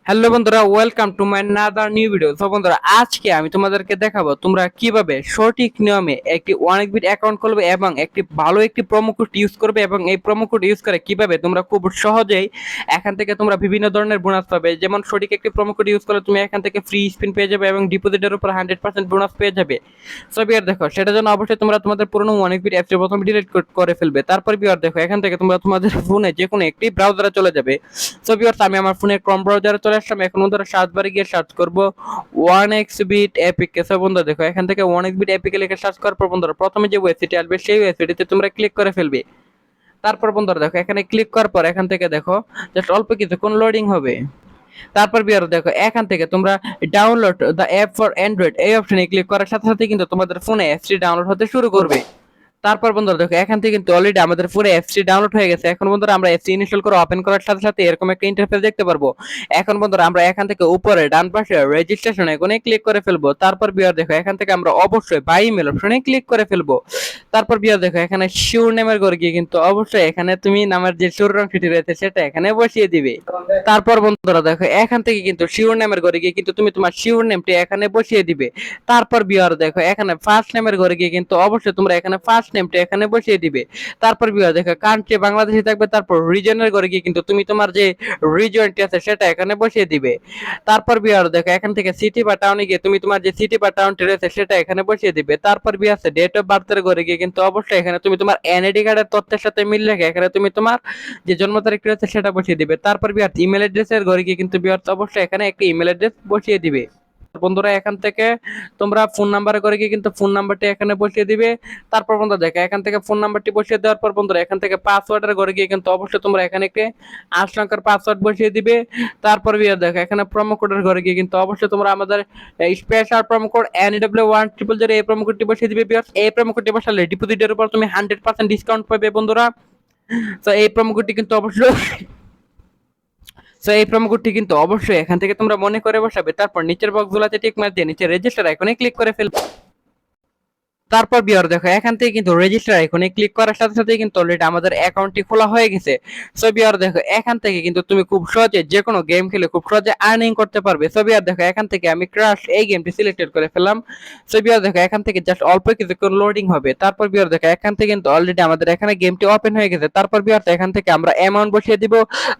Hello বন্ধুরা, welcome to my another new video. তো বন্ধুরা, আজকে আমি তোমাদেরকে দেখাবো তোমরা কিভাবে সঠিক নিয়মে একটি অনেক বিট অ্যাকাউন্ট খুলবে এবং একটি প্রোমো কোড ইউজ করবে, এবং এই প্রোমো কোড ইউজ করে কিভাবে তোমরা খুব সহজেই এখান থেকে তোমরা বিভিন্ন ধরনের বোনাস পাবে। যেমন সঠিক একটি প্রোমো কোড ইউজ করলে তুমি এখান থেকে ফ্রি স্পিন পেয়ে যাবে এবং ডিপোজিটের উপর 100% বোনাস পেয়ে যাবে। সো বিয়ার দেখো, সেটার জন্য অবশ্যই তোমরা তোমাদের পুরনো অনেক বিট অ্যাপটি প্রথমে ডিলিট করে ফেলবে। তারপর বিয়ার দেখো, এখান থেকে তোমরা তোমাদের ফোনে যে কোনো একটি ব্রাউজারে চলে যাবে। সো ভিউয়ার্স, আমি আমার ফোনে ক্রোম ব্রাউজারে চলে আসলাম। এখন বন্ধুরা সার্চ বারে গিয়ে সার্চ করব 1xbit epic। সো বন্ধুরা দেখো, এখান থেকে 1xbit epic লিখে সার্চ করার পর বন্ধুরা প্রথমে যে ওয়েবসাইটে আসবে সেই ওয়েবসাইটে তোমরা ক্লিক করে ফেলবে। তারপর বন্ধুরা দেখো, এখানে ক্লিক করার পর এখান থেকে দেখো জাস্ট অল্প কিছুক্ষণ লোডিং হবে। তারপর বিয়ার দেখো, এখান থেকে তোমরা download the app for Android এই অপশনে ক্লিক করার সাথে সাথে কিন্তু তোমাদের ফোনে অ্যাপসটি ডাউনলোড হতে শুরু করবে। তারপর বন্ধুরা দেখো, এখান থেকে কিন্তু অলরেডি আমাদের পুরো অ্যাপসটি ডাউনলোড হয়ে গেছে। এখন বন্ধুরা আমরা অ্যাপসটি ইনস্টল করে ওপেন করার সাথে সাথে এরকম একটা ইন্টারফেস দেখতে পারবো। এখন বন্ধুরা আমরা এখান থেকে উপরে ডান পাশে রেজিস্ট্রেশন এখানে ক্লিক করে ফেলবো। তারপর বিয়ার দেখো, এখান থেকে আমরা অবশ্যই বাই ইমেল অপশনে ক্লিক করে ফেলবো। তারপর বিয়ার দেখো, এখানে শিওর নেমের ঘরে গিয়ে কিন্তু অবশ্যই এখানে তুমি নামের যে শিওর অংশটি রয়েছে সেটা এখানে বসিয়ে দিবে। তারপর বন্ধুরা দেখো, এখান থেকে কিন্তু শিওর নেমের ঘরে গিয়ে কিন্তু তুমি তোমার শিওর নেমটি এখানে বসিয়ে দিবে। তারপর বিয়ার দেখো, এখানে ফার্স্ট নেমের ঘরে গিয়ে কিন্তু অবশ্যই তোমরা এখানে ফার্স্ট নেমটি এখানে বসিয়ে দিবে। তারপর বিয়ার দেখো, কান্ট্রি বাংলাদেশে থাকবে। তারপর রিজনের ঘরে গিয়ে কিন্তু তুমি তোমার যে রিজনটি আছে সেটা এখানে বসিয়ে দিবে। তারপর বিয়ার দেখো, এখান থেকে সিটি বা টাউনে গিয়ে তুমি তোমার যে সিটি বা টাউনটি রয়েছে সেটা এখানে বসিয়ে দিবে। তারপর বিয়ার আছে ডেট অফ বার্থের ঘরে গিয়ে কিন্তু অবশ্যই এখানে তুমি তোমার এনআইডি কার্ডের তথ্যের সাথে মিল রেখে এখানে তুমি তোমার যে জন্ম তারিখটি রয়েছে সেটা বসিয়ে দিবে। তারপর বিয়ার ইমেল অ্যাড্রেসের ঘরে গিয়ে কিন্তু বিয়ার অবশ্যই এখানে একটি ইমেল অ্যাড্রেস বসিয়ে দিবে। বন্ধুরা এখান থেকে তোমরা ফোন নাম্বার করে গিয়ে কিন্তু ফোন নাম্বারটি এখানে বসিয়ে দিবে। তারপর বন্ধুরা দেখো, এখান থেকে ফোন নাম্বারটি বসিয়ে দেওয়ার পর বন্ধুরা এখান থেকে পাসওয়ার্ডের ঘরে গিয়ে কিন্তু অবশ্যই তোমরা এখানে একটি 8 সংখ্যার পাসওয়ার্ড বসিয়ে দিবে। তারপর বিয়ার দেখো, এখানে প্রোমো কোডের ঘরে গিয়ে কিন্তু অবশ্যই তোমরা আমাদের স্পেশাল প্রোমো কোড NW1000 এই প্রোমো কোডটি বসিয়ে দিবে। বিয়ার এই প্রোমো কোডটি বসালে ডিপোজিটের উপর তুমি 100% ডিসকাউন্ট পাবে বন্ধুরা। তো এই প্রোমো কোডটি কিন্তু অবশ্যই এখান থেকে তোমরা মনে করে বসাবে। তারপর নিচের বক্সগুলোতে টিক মার্ক দিয়ে নিচে রেজিস্টার আইকনে ক্লিক করে ফেলবে। তারপর বিয়ার দেখো, এখান থেকে কিন্তু রেজিস্টার আইকনে ক্লিক করার সাথে সাথে কিন্তু অলরেডি আমাদের অ্যাকাউন্টটি খোলা হয়ে গেছে। সো বিয়ার দেখো, এখান থেকে কিন্তু তুমি খুব সহজে যে কোনো গেম খেলে খুব সহজে আর্নিং করতে পারবে। সো বিয়ার দেখো, এখান থেকে আমি ক্রাশ এই গেমটি সিলেক্টেড করে ফেললাম। সো বিয়ার দেখো, এখান থেকে জাস্ট অল্প কিছুক্ষণ লোডিং হবে। তারপর বিয়ার দেখো, এখান থেকে কিন্তু অলরেডি আমাদের এখানে গেমটি ওপেন হয়ে গেছে। তারপর বিয়ার এখান থেকে আমরা অ্যামাউন্ট বসিয়ে দিব।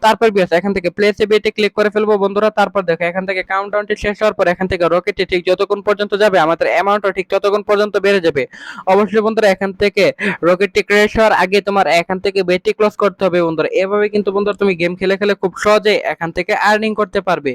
তারপর বিয়ার এখান থেকে প্লেস এ বেটে ক্লিক করে ফেলবো বন্ধুরা। তারপর দেখো, এখান থেকে কাউন্টডাউনটি শেষ হওয়ার পর এখান থেকে রকেটটি ঠিক যতক্ষণ পর্যন্ত যাবে আমাদের অ্যামাউন্টও ঠিক ততক্ষণ পর্যন্ত বেড়ে যাবে। অবশ্যই বন্ধুরা এখান থেকে রকেটটি ক্র্যাশ হওয়ার আগে তোমার এখান থেকে বেটটি ক্লোজ করতে হবে বন্ধুরা। এভাবে কিন্তু বন্ধুরা তুমি গেম খেলে খেলে খুব সহজেই এখান থেকে আর্নিং করতে পারবে।